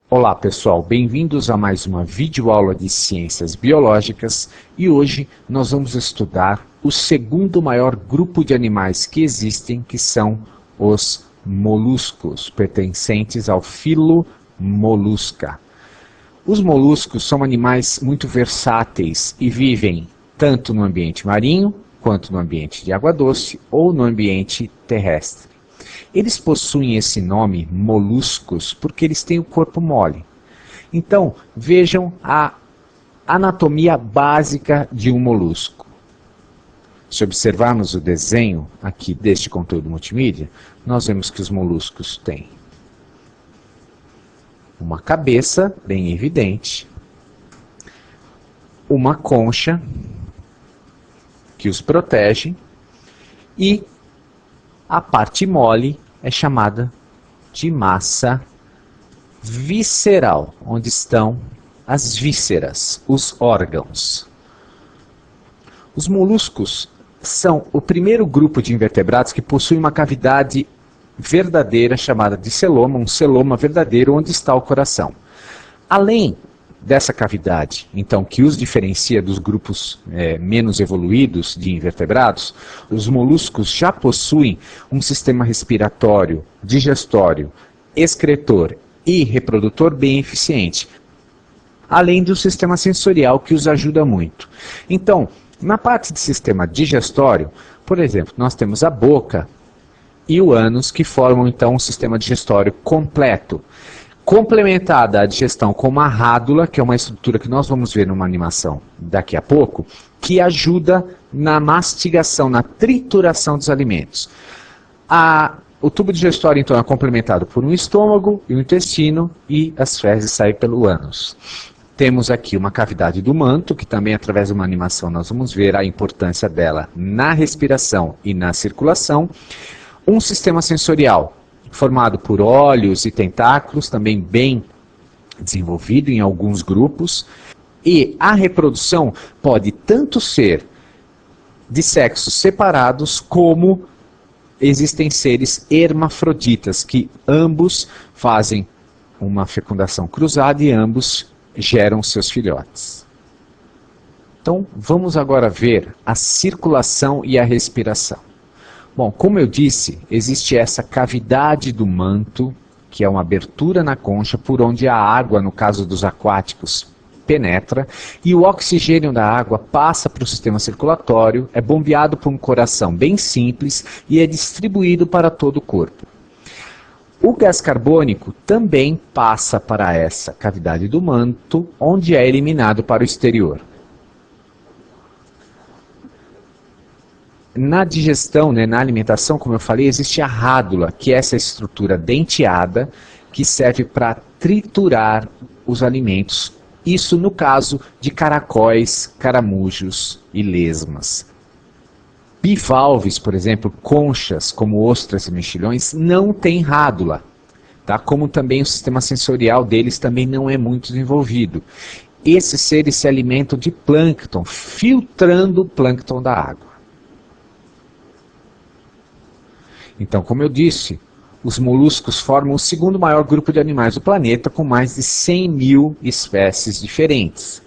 Olá pessoal, bem-vindos a mais uma videoaula de Ciências Biológicas e hoje nós vamos estudar o segundo maior grupo de animais que existem, que são os moluscos, pertencentes ao filo Mollusca. Os moluscos são animais muito versáteis e vivem tanto no ambiente marinho, quanto no ambiente de água doce ou no ambiente terrestre. Eles possuem esse nome, moluscos, porque eles têm o corpo mole. Então, vejam a anatomia básica de um molusco. Se observarmos o desenho aqui deste conteúdo multimídia, nós vemos que os moluscos têm uma cabeça bem evidente, uma concha que os protege e a parte mole é chamada de massa visceral, onde estão as vísceras, os órgãos. Os moluscos são o primeiro grupo de invertebrados que possui uma cavidade verdadeira chamada de celoma, um celoma verdadeiro onde está o coração. Além dessa cavidade, então, que os diferencia dos grupos menos evoluídos de invertebrados, os moluscos já possuem um sistema respiratório, digestório, excretor e reprodutor bem eficiente, além do sistema sensorial que os ajuda muito. Então, na parte do sistema digestório, por exemplo, nós temos a boca e o ânus que formam então um sistema digestório completo. Complementada a digestão com uma rádula, que é uma estrutura que nós vamos ver numa animação daqui a pouco, que ajuda na mastigação, na trituração dos alimentos. O tubo digestório, então, é complementado por um estômago e um intestino, e as fezes saem pelo ânus. Temos aqui uma cavidade do manto, que também, através de uma animação, nós vamos ver a importância dela na respiração e na circulação. Um sistema sensorial, formado por olhos e tentáculos, também bem desenvolvido em alguns grupos. E a reprodução pode tanto ser de sexos separados, como existem seres hermafroditas, que ambos fazem uma fecundação cruzada e ambos geram seus filhotes. Então, vamos agora ver a circulação e a respiração. Bom, como eu disse, existe essa cavidade do manto, que é uma abertura na concha por onde a água, no caso dos aquáticos, penetra, e o oxigênio da água passa para o sistema circulatório, é bombeado por um coração bem simples e é distribuído para todo o corpo. O gás carbônico também passa para essa cavidade do manto, onde é eliminado para o exterior. Na digestão, na alimentação, como eu falei, existe a rádula, que é essa estrutura denteada que serve para triturar os alimentos. Isso no caso de caracóis, caramujos e lesmas. Bivalves, por exemplo, conchas como ostras e mexilhões, não têm rádula, tá? Como também o sistema sensorial deles também não é muito desenvolvido. Esses seres se alimentam de plâncton, filtrando o plâncton da água. Então, como eu disse, os moluscos formam o segundo maior grupo de animais do planeta, com mais de 100 mil espécies diferentes.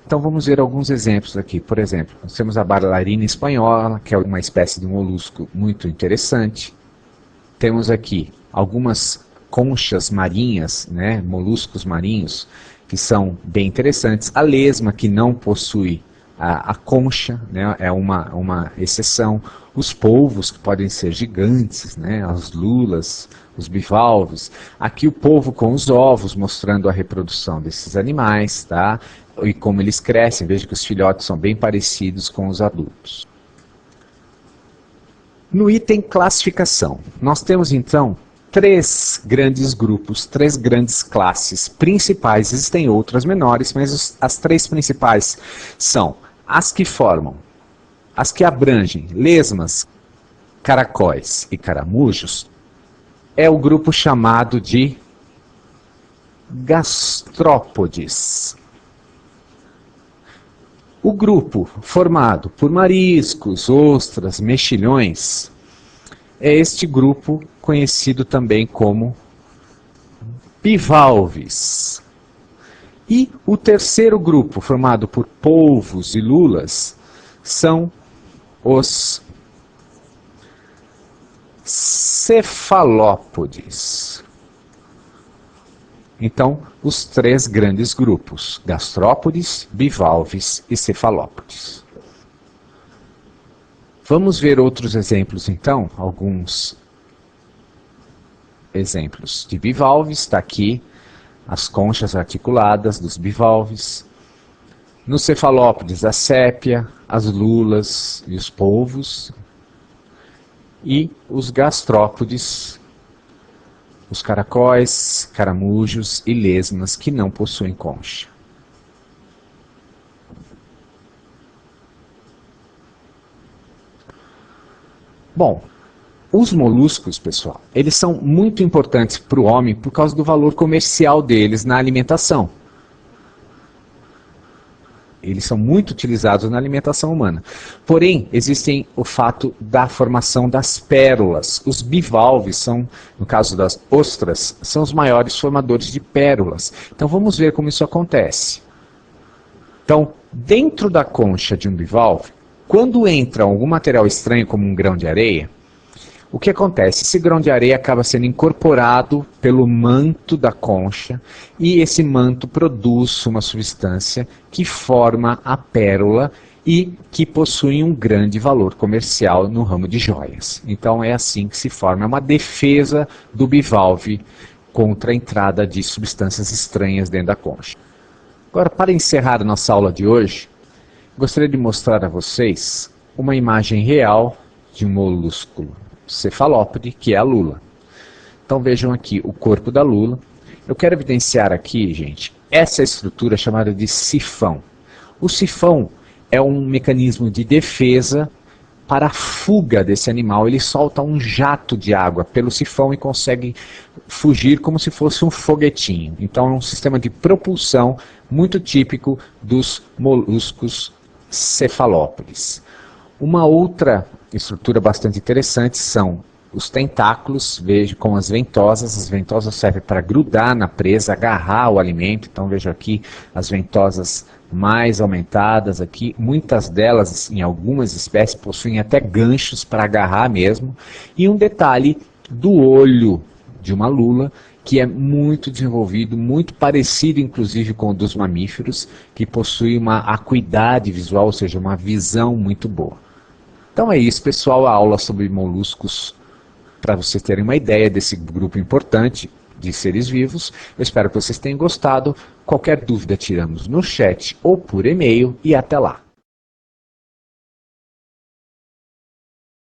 Então vamos ver alguns exemplos aqui. Por exemplo, nós temos a bailarina espanhola, que é uma espécie de molusco muito interessante. Temos aqui algumas conchas marinhas, moluscos marinhos, que são bem interessantes. A lesma, que não possui a concha, é uma exceção. Os polvos, que podem ser gigantes, as lulas, os bivalves. Aqui o polvo com os ovos, mostrando a reprodução desses animais, tá? E como eles crescem. Veja que os filhotes são bem parecidos com os adultos. No item classificação, nós temos então três grandes grupos, três grandes classes principais. Existem outras menores, mas as três principais são as que formam, as que abrangem lesmas, caracóis e caramujos. É o grupo chamado de gastrópodes. O grupo formado por mariscos, ostras, mexilhões, é este grupo conhecido também como bivalves. E o terceiro grupo, formado por polvos e lulas, são os cefalópodes. Então, os três grandes grupos, gastrópodes, bivalves e cefalópodes. Vamos ver outros exemplos, então, alguns exemplos de bivalves. Está aqui as conchas articuladas dos bivalves. Nos cefalópodes, a sépia, as lulas e os polvos. E os gastrópodes, os caracóis, caramujos e lesmas que não possuem concha. Bom, os moluscos, pessoal, eles são muito importantes para o homem por causa do valor comercial deles na alimentação. Eles são muito utilizados na alimentação humana. Porém, existem o fato da formação das pérolas. Os bivalves são, no caso das ostras, são os maiores formadores de pérolas. Então vamos ver como isso acontece. Então, dentro da concha de um bivalve, quando entra algum material estranho como um grão de areia, o que acontece? Esse grão de areia acaba sendo incorporado pelo manto da concha e esse manto produz uma substância que forma a pérola e que possui um grande valor comercial no ramo de joias. Então é assim que se forma, é uma defesa do bivalve contra a entrada de substâncias estranhas dentro da concha. Agora, para encerrar a nossa aula de hoje, gostaria de mostrar a vocês uma imagem real de um molusco cefalópode, que é a lula. Então vejam aqui o corpo da lula. Eu quero evidenciar aqui, gente, essa estrutura chamada de sifão. O sifão é um mecanismo de defesa para a fuga desse animal. Ele solta um jato de água pelo sifão e consegue fugir como se fosse um foguetinho. Então é um sistema de propulsão muito típico dos moluscos cefalópodes. Uma outra estrutura bastante interessante são os tentáculos, vejo com as ventosas. As ventosas servem para grudar na presa, agarrar o alimento. Então vejo aqui as ventosas mais aumentadas aqui. Muitas delas, em algumas espécies, possuem até ganchos para agarrar mesmo. E um detalhe do olho de uma lula, que é muito desenvolvido, muito parecido inclusive com o dos mamíferos, que possui uma acuidade visual, ou seja, uma visão muito boa. Então é isso, pessoal, a aula sobre moluscos, para vocês terem uma ideia desse grupo importante de seres vivos. Eu espero que vocês tenham gostado. Qualquer dúvida tiramos no chat ou por e-mail e até lá.